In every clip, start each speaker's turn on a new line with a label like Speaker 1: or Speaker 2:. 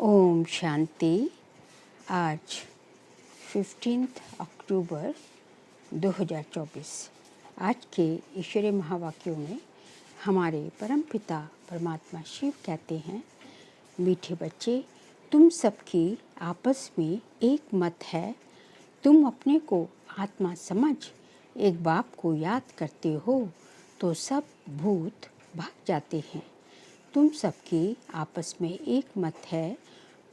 Speaker 1: ओम शांति। आज 15 अक्टूबर 2024। आज के ईश्वरीय महावाक्यों में हमारे परमपिता परमात्मा शिव कहते हैं, मीठे बच्चे, तुम सबकी आपस में एक मत है। तुम अपने को आत्मा समझ एक बाप को याद करते हो तो सब भूत भाग जाते हैं। तुम सबकी आपस में एक मत है।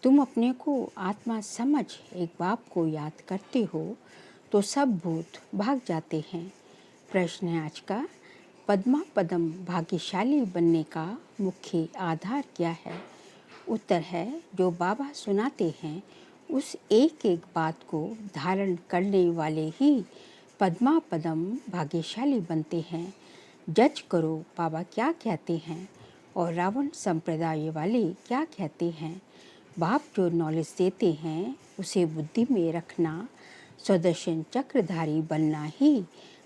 Speaker 1: तुम अपने को आत्मा समझ एक बाप को याद करते हो तो सब भूत भाग जाते हैं। प्रश्न है आज का, पद्मा पदम भाग्यशाली बनने का मुख्य आधार क्या है? उत्तर है, जो बाबा सुनाते हैं उस एक एक बात को धारण करने वाले ही पद्मा पदम भाग्यशाली बनते हैं। जज करो बाबा क्या कहते हैं और रावण संप्रदाय वाले क्या कहते हैं। बाप जो नॉलेज देते हैं उसे बुद्धि में रखना, सुदर्शन चक्रधारी बनना ही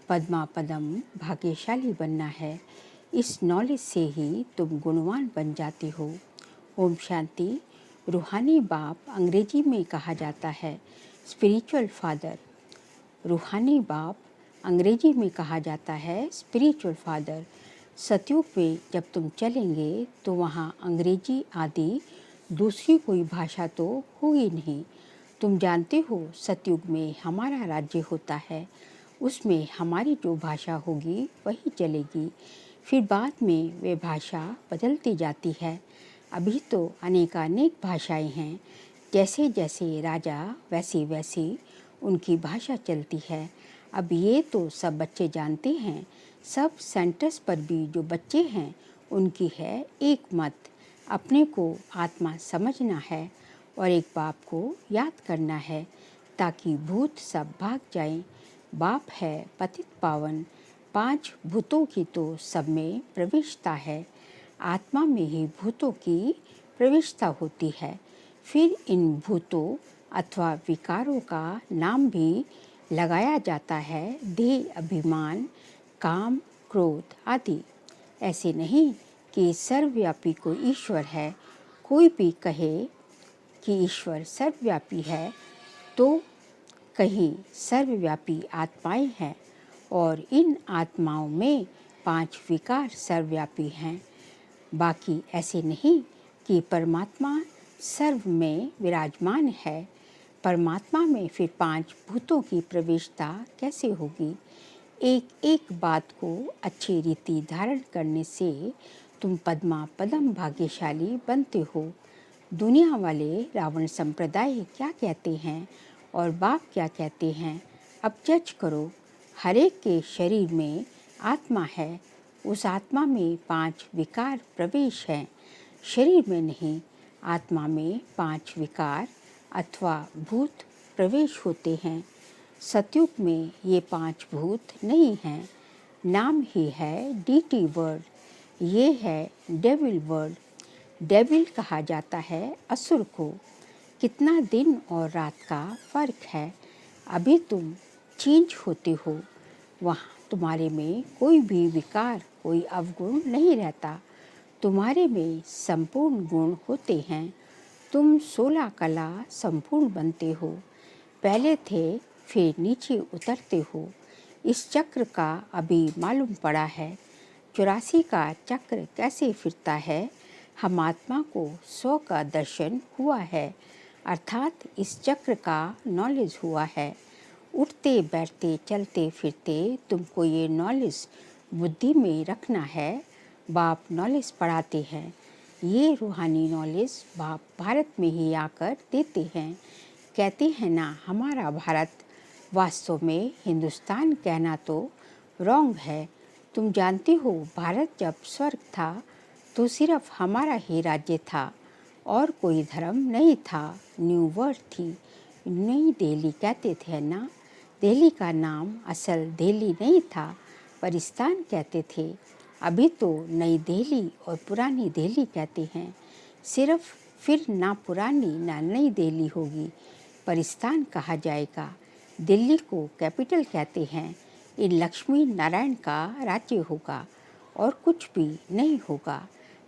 Speaker 1: पद्मा पदम भाग्यशाली बनना है। इस नॉलेज से ही तुम गुणवान बन जाते हो। ओम शांति। रूहानी बाप अंग्रेजी में कहा जाता है स्पिरिचुअल फादर। रूहानी बाप अंग्रेजी में कहा जाता है स्पिरिचुअल फादर। सतयुग में जब तुम चलेंगे तो वहाँ अंग्रेजी आदि दूसरी कोई भाषा तो होगी नहीं। तुम जानते हो सतयुग में हमारा राज्य होता है, उसमें हमारी जो भाषा होगी वही चलेगी। फिर बाद में वे भाषा बदलती जाती है। अभी तो अनेकानेक भाषाएं हैं। जैसे जैसे राजा वैसी वैसी उनकी भाषा चलती है। अब ये तो सब बच्चे जानते हैं। सब सेंटर्स पर भी जो बच्चे हैं उनकी है एक मत। अपने को आत्मा समझना है और एक बाप को याद करना है ताकि भूत सब भाग जाएं। बाप है पतित पावन। 5 भूतों की तो सब में प्रविष्टता है। आत्मा में ही भूतों की प्रविष्टता होती है। फिर इन भूतों अथवा विकारों का नाम भी लगाया जाता है, देह, अभिमान, काम, क्रोध आदि। ऐसे नहीं कि सर्वव्यापी कोई ईश्वर है। कोई भी कहे कि ईश्वर सर्वव्यापी है तो कहीं सर्वव्यापी आत्माएं हैं और इन आत्माओं में 5 विकार सर्वव्यापी हैं। बाकी ऐसे नहीं कि परमात्मा सर्व में विराजमान है। परमात्मा में फिर 5 भूतों की प्रवेशता कैसे होगी? एक एक बात को अच्छी रीति धारण करने से तुम पद्मा पदम भाग्यशाली बनते हो। दुनिया वाले रावण संप्रदाय क्या कहते हैं और बाप क्या कहते हैं? अब जज करो। हर एक के शरीर में आत्मा है। उस आत्मा में 5 विकार प्रवेश हैं। शरीर में नहीं, आत्मा में 5 विकार अथवा भूत प्रवेश होते हैं। सतयुग में ये 5 भूत नहीं हैं। नाम ही है डीटी वर्ल्ड। ये है डेविल वर्ल्ड। डेविल कहा जाता है असुर को। कितना दिन और रात का फर्क है। अभी तुम चेंज होते हो। वहाँ तुम्हारे में कोई भी विकार, कोई अवगुण नहीं रहता। तुम्हारे में संपूर्ण गुण होते हैं। तुम 16 कला संपूर्ण बनते हो। पहले थे फिर नीचे उतरते हो। इस चक्र का अभी मालूम पड़ा है। 84 का चक्र कैसे फिरता है। हम आत्मा को 100 का दर्शन हुआ है, अर्थात इस चक्र का नॉलेज हुआ है। उठते बैठते चलते फिरते तुमको ये नॉलेज बुद्धि में रखना है। बाप नॉलेज पढ़ाते हैं। ये रूहानी नॉलेज बाप भारत में ही आकर देते हैं। कहते हैं ना, हमारा भारत, वास्तव में हिंदुस्तान कहना तो रॉन्ग है। तुम जानते हो भारत जब स्वर्ग था तो सिर्फ हमारा ही राज्य था और कोई धर्म नहीं था। न्यू वर्ल्ड थी। नई दिल्ली कहते थे ना। दिल्ली का नाम असल दिल्ली नहीं था, परिस्तान कहते थे। अभी तो नई दिल्ली और पुरानी दिल्ली कहते हैं। सिर्फ फिर ना पुरानी ना नई दिल्ली होगी, परिस्तान कहा जाएगा। दिल्ली को कैपिटल कहते हैं। इन लक्ष्मी नारायण का राज्य होगा और कुछ भी नहीं होगा।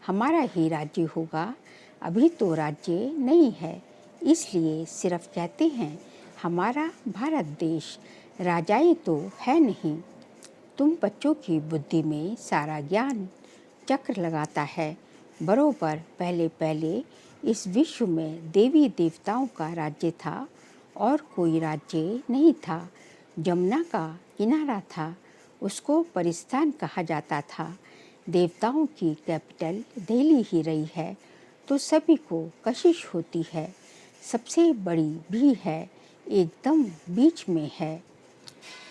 Speaker 1: हमारा ही राज्य होगा। अभी तो राज्य नहीं है, इसलिए सिर्फ कहते हैं हमारा भारत देश राजाई तो है नहीं। तुम बच्चों की बुद्धि में सारा ज्ञान चक्र लगाता है। बरोबर पहले पहले इस विश्व में देवी देवताओं का राज्य था और कोई राज्य नहीं था। जमुना का किनारा था, उसको परिस्थान कहा जाता था। देवताओं की कैपिटल दिल्ली ही रही है तो सभी को कशिश होती है। सबसे बड़ी भी है, एकदम बीच में है।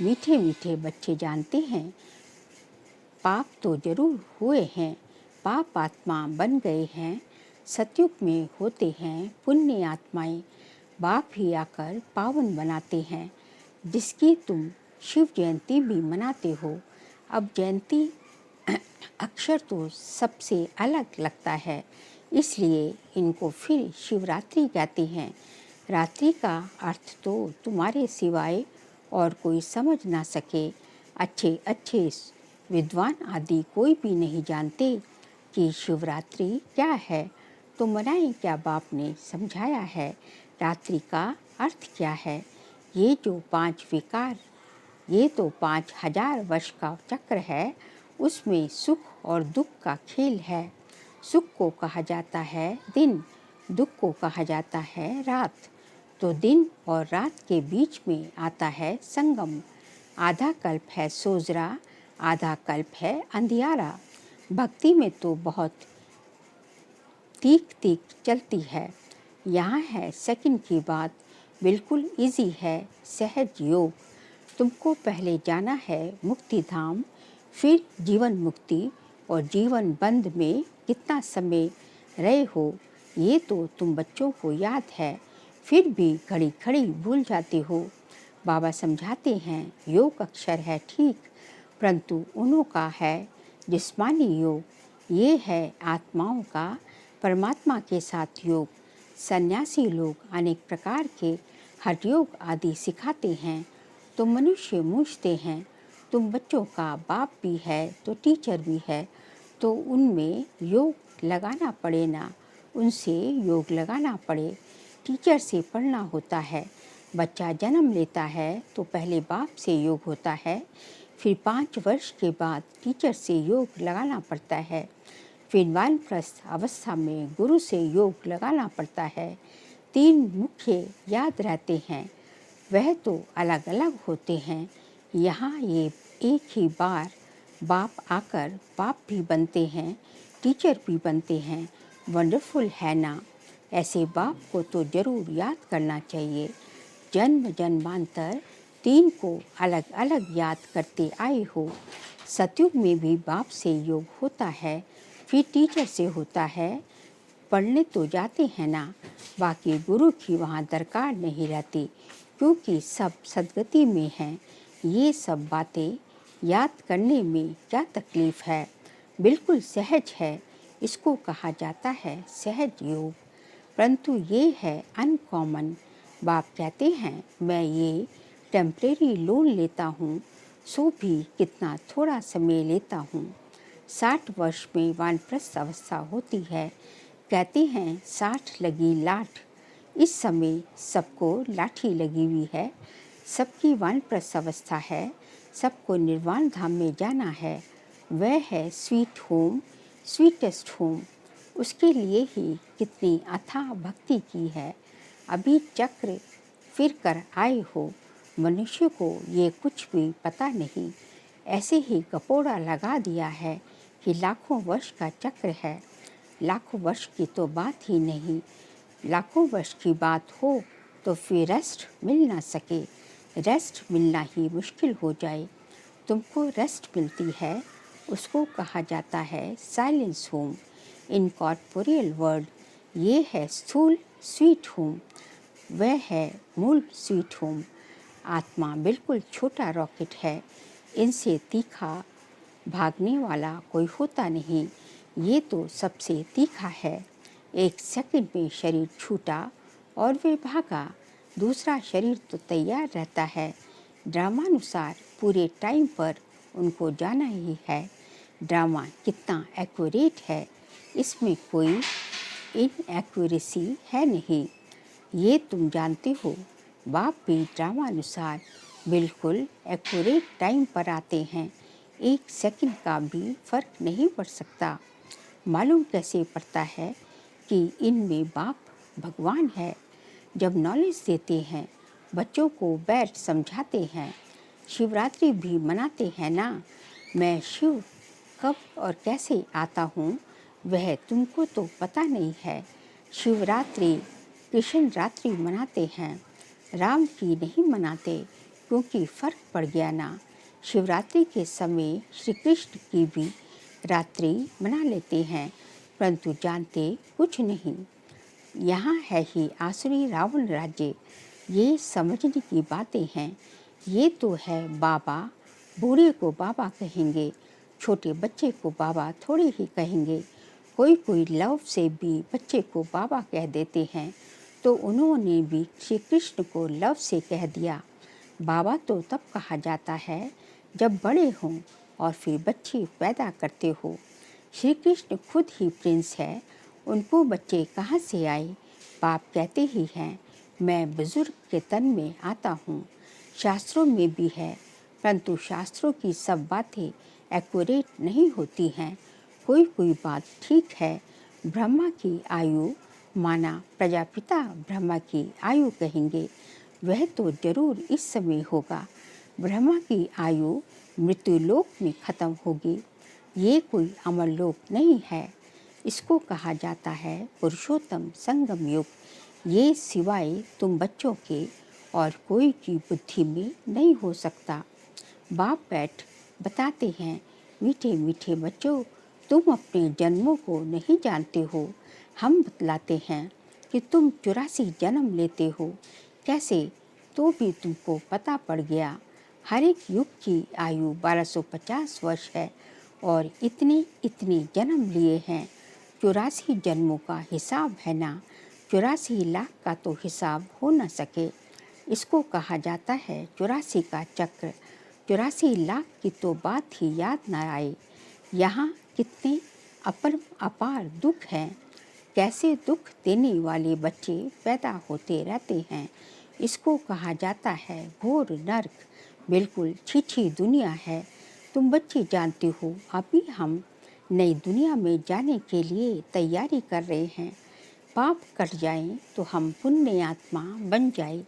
Speaker 1: मीठे मीठे बच्चे जानते हैं पाप तो जरूर हुए हैं, पाप आत्मा बन गए हैं। सतयुग में होते हैं पुण्य आत्माएं, बाप ही आकर पावन बनाते हैं। जिसकी तुम शिव जयंती भी मनाते हो। अब जयंती अक्षर तो सबसे अलग लगता है, इसलिए इनको फिर शिवरात्रि कहते हैं। रात्रि का अर्थ तो तुम्हारे सिवाय और कोई समझ ना सके। अच्छे अच्छे विद्वान आदि कोई भी नहीं जानते कि शिवरात्रि क्या है, तो मनाएं क्या बाप ने समझाया है। रात्रि का अर्थ क्या है? ये जो 5 विकार, ये तो 5000 वर्ष का चक्र है, उसमें सुख और दुख का खेल है। सुख को कहा जाता है दिन, दुख को कहा जाता है रात। तो दिन और रात के बीच में आता है संगम। आधा कल्प है सोजरा, आधा कल्प है अंधियारा। भक्ति में तो बहुत तीख तीख चलती है। यहाँ है सेकंड की बात, बिल्कुल इजी है सहज योग। तुमको पहले जाना है मुक्ति धाम, फिर जीवन मुक्ति और जीवन बंध में कितना समय रहे हो ये तो तुम बच्चों को याद है, फिर भी घड़ी घड़ी भूल जाते हो। बाबा समझाते हैं योग अक्षर है ठीक, परंतु उन्हों का है जिस्मानी योग, ये है आत्माओं का परमात्मा के साथ योग। सन्यासी लोग अनेक प्रकार के हठ योग आदि सिखाते हैं, तो मनुष्य पूछते हैं तुम बच्चों का बाप भी है तो टीचर भी है, तो उनमें योग लगाना पड़े ना, उनसे योग लगाना पड़े। टीचर से पढ़ना होता है। बच्चा जन्म लेता है तो पहले बाप से योग होता है, फिर 5 वर्ष के बाद टीचर से योग लगाना पड़ता है, फिर वानप्रस्थ अवस्था में गुरु से योग लगाना पड़ता है। 3 मुख्य याद रहते हैं, वह तो अलग अलग होते हैं। यहाँ ये एक ही बार बाप आकर बाप भी बनते हैं, टीचर भी बनते हैं। वंडरफुल है ना? ऐसे बाप को तो ज़रूर याद करना चाहिए। जन्म जन्मांतर 3 को अलग अलग याद करते आए हो। सतयुग में भी बाप से योग होता है, फिर टीचर से होता है। पढ़ने तो जाते हैं ना, बाकी गुरु की वहाँ दरकार नहीं रहती, क्योंकि सब सदगति में हैं। ये सब बातें याद करने में क्या तकलीफ़ है, बिल्कुल सहज है। इसको कहा जाता है सहज योग, परंतु ये है अनकॉमन। बाप कहते हैं मैं ये टेम्परेरी लोन लेता हूँ, सो भी कितना थोड़ा समय लेता हूँ। 60 वर्ष में वानप्रस्थ अवस्था होती है। कहते हैं 60 लगी लाठ, इस समय सबको लाठी लगी हुई है। सबकी वानप्रस्थ अवस्था है, सबको निर्वाण धाम में जाना है। वह है स्वीट होम, स्वीटेस्ट होम। उसके लिए ही कितनी अथाह भक्ति की है। अभी चक्र फिर कर आए हो। मनुष्य को ये कुछ भी पता नहीं, ऐसे ही कपोड़ा लगा दिया है कि लाखों वर्ष का चक्र है। लाखों वर्ष की तो बात ही नहीं, लाखों वर्ष की बात हो तो फिर रेस्ट मिल ना सके, रेस्ट मिलना ही मुश्किल हो जाए। तुमको रेस्ट मिलती है, उसको कहा जाता है साइलेंस होम। इनकॉर्पोरियल वर्ड, ये है स्थूल स्वीट होम, वह है मूल स्वीट होम। आत्मा बिल्कुल छोटा रॉकेट है, इनसे तीखा भागने वाला कोई होता नहीं। ये तो सबसे तीखा है। 1 सेकंड में शरीर छूटा और वे भागा, दूसरा शरीर तो तैयार रहता है। ड्रामानुसार पूरे टाइम पर उनको जाना ही है। ड्रामा कितना एक्यूरेट है, इसमें कोई इनएक्यूरेसी है नहीं, ये तुम जानते हो। बाप भी ड्रामानुसार बिल्कुल एक्यूरेट टाइम पर आते हैं, 1 सेकंड का भी फर्क नहीं पड़ सकता। मालूम कैसे पड़ता है कि इनमें बाप भगवान है? जब नॉलेज देते हैं, बच्चों को बैठ समझाते हैं। शिवरात्रि भी मनाते हैं ना। मैं शिव कब और कैसे आता हूँ वह तुमको तो पता नहीं है। शिवरात्रि कृष्ण रात्रि मनाते हैं, राम की नहीं मनाते, क्योंकि फ़र्क पड़ गया ना। शिवरात्रि के समय श्री कृष्ण की भी रात्रि मना लेते हैं, परंतु जानते कुछ नहीं। यहाँ है ही आसुरी रावण राज्य। ये समझने की बातें हैं। ये तो है बाबा। बूढ़े को बाबा कहेंगे, छोटे बच्चे को बाबा थोड़े ही कहेंगे। कोई कोई लव से भी बच्चे को बाबा कह देते हैं, तो उन्होंने भी श्री कृष्ण को लव से कह दिया। बाबा तो तब कहा जाता है जब बड़े हों और फिर बच्चे पैदा करते हो। श्री कृष्ण खुद ही प्रिंस है, उनको बच्चे कहाँ से आए? बाप कहते ही हैं, मैं बुजुर्ग के तन में आता हूँ। शास्त्रों में भी है, परंतु शास्त्रों की सब बातें एक्यूरेट नहीं होती हैं। कोई कोई बात ठीक है। ब्रह्मा की आयु माना प्रजापिता ब्रह्मा की आयु कहेंगे, वह तो जरूर इस समय होगा। ब्रह्मा की आयु मृत्युलोक में खत्म होगी। ये कोई अमर लोक नहीं है। इसको कहा जाता है पुरुषोत्तम संगम युग। ये सिवाय तुम बच्चों के और कोई की बुद्धि में नहीं हो सकता। बाप बैठ बताते हैं, मीठे मीठे बच्चों, तुम अपने जन्मों को नहीं जानते हो। हम बतलाते हैं कि तुम 84 जन्म लेते हो। कैसे? तो भी तुमको पता पड़ गया। हर एक युग की आयु 1250 वर्ष है और इतने इतने जन्म लिए हैं। 84 जन्मों का हिसाब है ना। 84 लाख का तो हिसाब हो न सके। इसको कहा जाता है 84 का चक्र। 84 लाख की तो बात ही याद न आए। यहाँ कितने अपार दुख हैं। कैसे दुख देने वाले बच्चे पैदा होते रहते हैं। इसको कहा जाता है घोर नर्क। बिल्कुल छिछी दुनिया है। तुम बच्चे जानते हो, अभी हम नई दुनिया में जाने के लिए तैयारी कर रहे हैं। पाप कट जाएं तो हम पुण्य आत्मा बन जाए।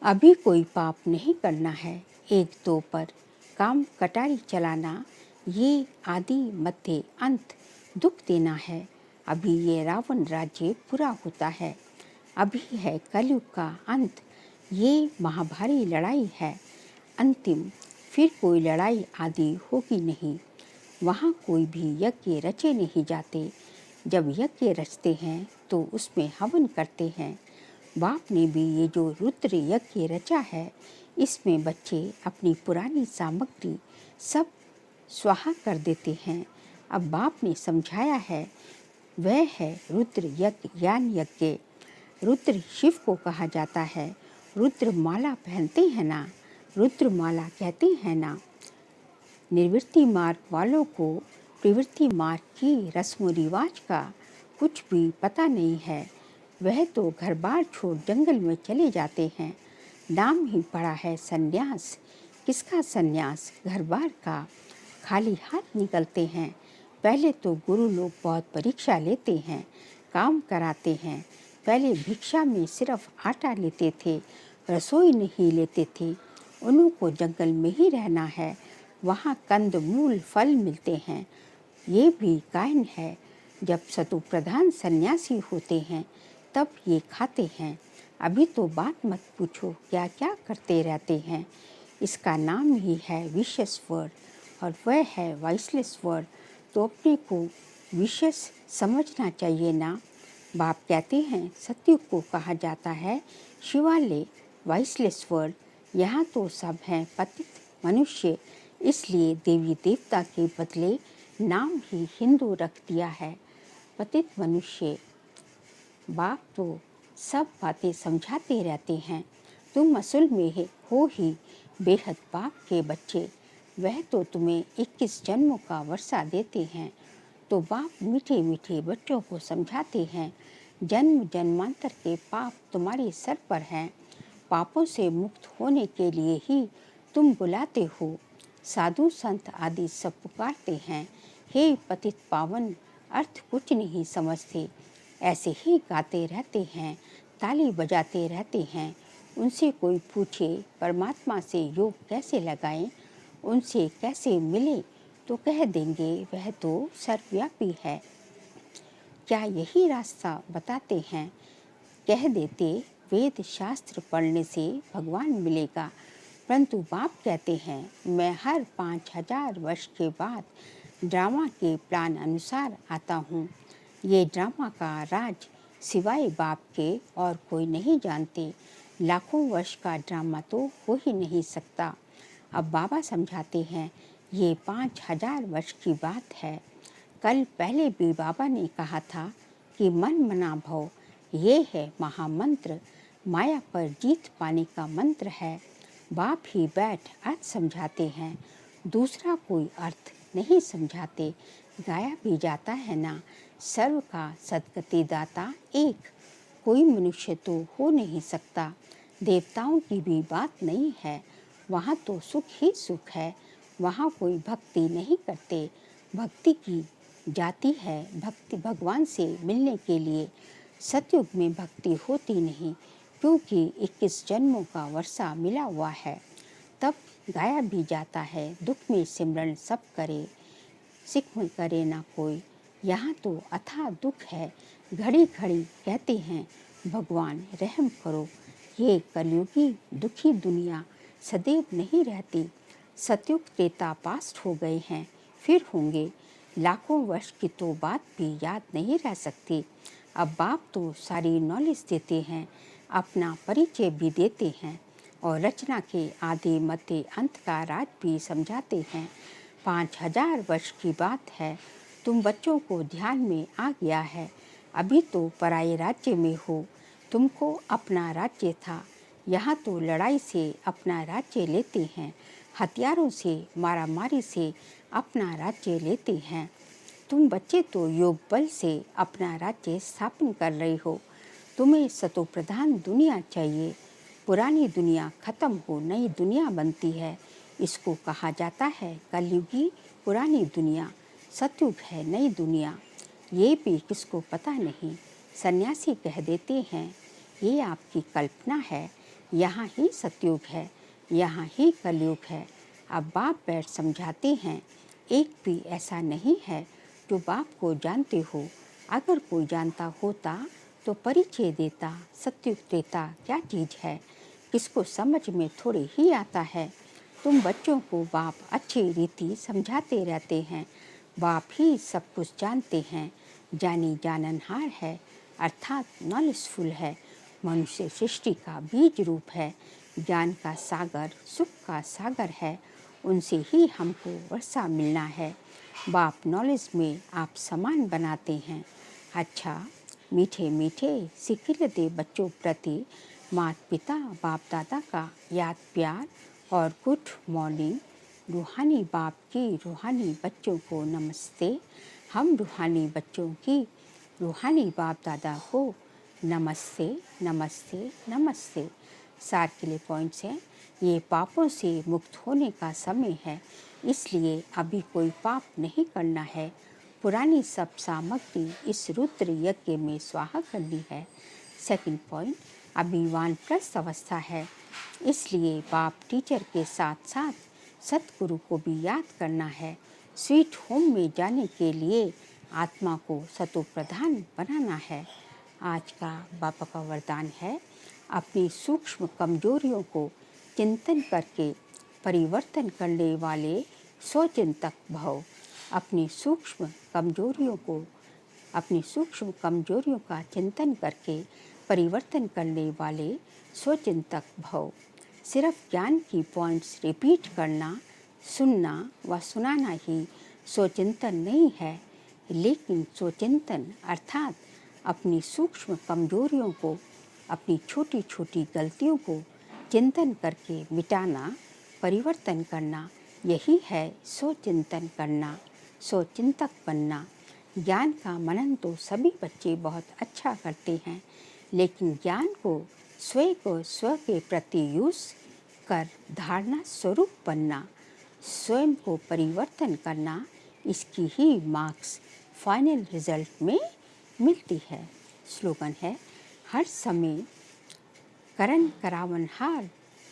Speaker 1: अभी कोई पाप नहीं करना है। 1-2 पर काम कटारी चलाना, ये आदि मध्य अंत दुख देना है। अभी ये रावण राज्य पूरा होता है। अभी है कलयुग का अंत। ये महाभारी लड़ाई है अंतिम। फिर कोई लड़ाई आदि होगी नहीं। वहाँ कोई भी यज्ञ रचे नहीं जाते। जब यज्ञ रचते हैं तो उसमें हवन करते हैं। बाप ने भी ये जो रुद्र यज्ञ रचा है, इसमें बच्चे अपनी पुरानी सामग्री सब स्वाहा कर देते हैं। अब बाप ने समझाया है, वह है रुद्र यज्ञ ज्ञान यज्ञ। रुद्र शिव को कहा जाता है। रुद्र माला पहनते हैं ना, रुद्र माला कहते हैं ना। निवृत्ति मार्ग वालों को प्रवृत्ति मार्ग की रस्म रिवाज का कुछ भी पता नहीं है। वह तो घर बार छोड़ जंगल में चले जाते हैं। नाम ही पड़ा है सन्यास। किसका सन्यास? घर बार का। खाली हाथ निकलते हैं। पहले तो गुरु लोग बहुत परीक्षा लेते हैं, काम कराते हैं। पहले भिक्षा में सिर्फ आटा लेते थे, रसोई नहीं लेते थे। उनको जंगल में ही रहना है, वहाँ कंद मूल फल मिलते हैं। ये भी गायन है। जब सतु प्रधान सन्यासी होते हैं तब ये खाते हैं। अभी तो बात मत पूछो क्या क्या करते रहते हैं। इसका नाम ही है विशेष वर्ड और वह है वाइसलेस वर्ड। तो अपने को विशेष समझना चाहिए ना। बाप कहते हैं सत्य को कहा जाता है शिवालय वाइसलेस वर्ड। यहाँ तो सब हैं पतित मनुष्य, इसलिए देवी देवता के बदले नाम ही हिंदू रख दिया है, पतित मनुष्य। बाप तो सब बातें समझाते रहते हैं। तुम असल में हो ही बेहद बाप के बच्चे। वह तो तुम्हें 21 जन्मों का वर्षा देते हैं। तो बाप मीठे मीठे बच्चों को समझाते हैं, जन्म जन्मांतर के पाप तुम्हारे सर पर हैं। पापों से मुक्त होने के लिए ही तुम बुलाते हो। साधु संत आदि सब पुकारते हैं, हे पतित पावन, अर्थ कुछ नहीं समझते। ऐसे ही गाते रहते हैं, ताली बजाते रहते हैं। उनसे कोई पूछे परमात्मा से योग कैसे लगाएं, उनसे कैसे मिले, तो कह देंगे वह तो सर्वव्यापी है। क्या यही रास्ता बताते हैं? कह देते वेद शास्त्र पढ़ने से भगवान मिलेगा, परंतु बाप कहते हैं मैं हर 5000 वर्ष के बाद ड्रामा के प्लान अनुसार आता हूँ। ये ड्रामा का राज सिवाय बाप के और कोई नहीं जानते। लाखों वर्ष का ड्रामा तो हो ही नहीं सकता। अब बाबा समझाते हैं, ये 5000 वर्ष की बात है। कल पहले भी बाबा ने कहा था कि मन मना भव ये है महामंत्र, माया पर जीत पाने का मंत्र है। बाप ही बैठ अर्थ समझाते हैं, दूसरा कोई अर्थ नहीं समझाते। गाया भी जाता है ना, सर्व का सद्गति दाता एक, कोई मनुष्य तो हो नहीं सकता। देवताओं की भी बात नहीं है, वहाँ तो सुख ही सुख है। वहाँ कोई भक्ति नहीं करते, भक्ति की जाती है भक्ति भगवान से मिलने के लिए। सतयुग में भक्ति होती नहीं, क्योंकि 21 जन्मों का वर्षा मिला हुआ है। तब गाया भी जाता है, दुख में सिमरन सब करे, सिख में करे ना कोई। यहाँ तो अथाह दुख है, घड़ी घड़ी कहते हैं भगवान रहम करो। ये कलयुगी दुखी दुनिया सदैव नहीं रहती। सतयुग त्रेता पास्ट हो गए हैं, फिर होंगे। लाखों वर्ष की तो बात भी याद नहीं रह सकती। अब बाप तो सारी नॉलेज देते हैं, अपना परिचय भी देते हैं और रचना के आदि मध्य अंत का राज भी समझाते हैं। 5000 वर्ष की बात है, तुम बच्चों को ध्यान में आ गया है। अभी तो पराये राज्य में हो, तुमको अपना राज्य था। यहाँ तो लड़ाई से अपना राज्य लेते हैं, हथियारों से मारामारी से अपना राज्य लेते हैं। तुम बच्चे तो योग बल से अपना राज्य स्थापन कर रहे हो। तुम्हें सतो प्रधान दुनिया चाहिए। पुरानी दुनिया खत्म हो नई दुनिया बनती है, इसको कहा जाता है कलयुगी पुरानी दुनिया। सतयुग है नई दुनिया, ये भी किसको पता नहीं। सन्यासी कह देते हैं ये आपकी कल्पना है, यहाँ ही सतयुग है, यहाँ ही कलयुग है। अब बाप बैठ समझाते हैं, एक भी ऐसा नहीं है जो बाप को जानते हो। अगर कोई जानता होता तो परिचय देता। सतयुग त्रेता क्या चीज़ है, किसको समझ में थोड़े ही आता है। तुम बच्चों को बाप अच्छी रीति समझाते रहते हैं। बाप ही सब कुछ जानते हैं, जानी जाननहार है, अर्थात नॉलेजफुल है। मनुष्य सृष्टि का बीज रूप है, ज्ञान का सागर, सुख का सागर है। उनसे ही हमको वर्षा मिलना है। बाप नॉलेज में आप समान बनाते हैं। अच्छा, मीठे मीठे सिखिल दे बच्चों प्रति माता पिता बाप दादा का याद प्यार और गुड मॉर्निंग। रूहानी बाप की रूहानी बच्चों को नमस्ते। हम रूहानी बच्चों की रूहानी बाप दादा को नमस्ते नमस्ते नमस्ते। सार के लिए पॉइंट्स हैं, ये पापों से मुक्त होने का समय है, इसलिए अभी कोई पाप नहीं करना है। पुरानी सब सामग्री इस रुद्र यज्ञ में स्वाहा करनी है। सेकंड पॉइंट, अभी वानप्रस्थ अवस्था है, इसलिए बाप टीचर के साथ साथ सतगुरु को भी याद करना है। स्वीट होम में जाने के लिए आत्मा को सतो प्रधान बनाना है। आज का बाबा का वरदान है, अपनी सूक्ष्म कमजोरियों को चिंतन करके परिवर्तन करने वाले स्वचिंतक भव। अपनी सूक्ष्म कमजोरियों का चिंतन करके परिवर्तन करने वाले स्वचिंतक भव। सिर्फ ज्ञान की पॉइंट्स रिपीट करना, सुनना व सुनाना ही स्वचिंतन नहीं है, लेकिन स्वचिंतन अर्थात अपनी सूक्ष्म कमजोरियों को, अपनी छोटी छोटी गलतियों को चिंतन करके मिटाना, परिवर्तन करना, यही है स्वचिंतन करना, स्वचिंतक बनना। ज्ञान का मनन तो सभी बच्चे बहुत अच्छा करते हैं, लेकिन ज्ञान को स्व के प्रति यूज कर धारणा स्वरूप बनना, स्वयं को परिवर्तन करना, इसकी ही मार्क्स फाइनल रिजल्ट में मिलती है। स्लोगन है, हर समय करन करावनहार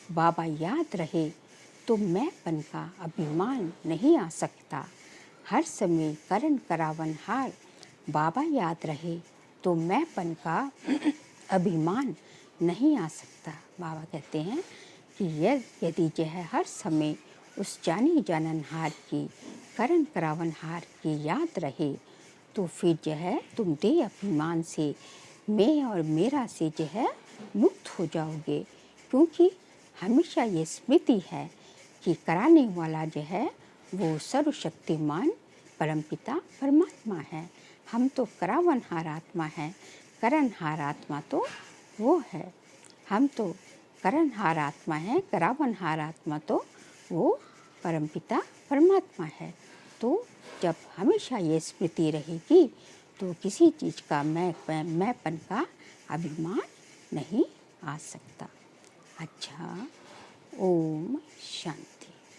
Speaker 1: बाबा याद रहे तो मैंपन का अभिमान नहीं आ सकता। हर समय करन करावनहार बाबा याद रहे तो मैंपन का अभिमान नहीं आ सकता। बाबा कहते हैं कि यदि जो है हर समय उस जानी जाननहार की करन करावनहार की याद रहे तो फिर जो है तुम दे अभिमान से, मैं और मेरा से जो है मुक्त हो जाओगे, क्योंकि हमेशा ये स्मृति है कि कराने वाला जो है वो सर्वशक्तिमान परमपिता परमात्मा है। हम तो करावनहार आत्मा है, करनहार आत्मा तो वो है। हम तो करनहार आत्मा है, करावनहार आत्मा तो वो परमपिता परमात्मा है। तो जब हमेशा ये स्मृति रहेगी तो किसी चीज़ का मैंपन का अभिमान नहीं आ सकता। अच्छा, ओम शांति।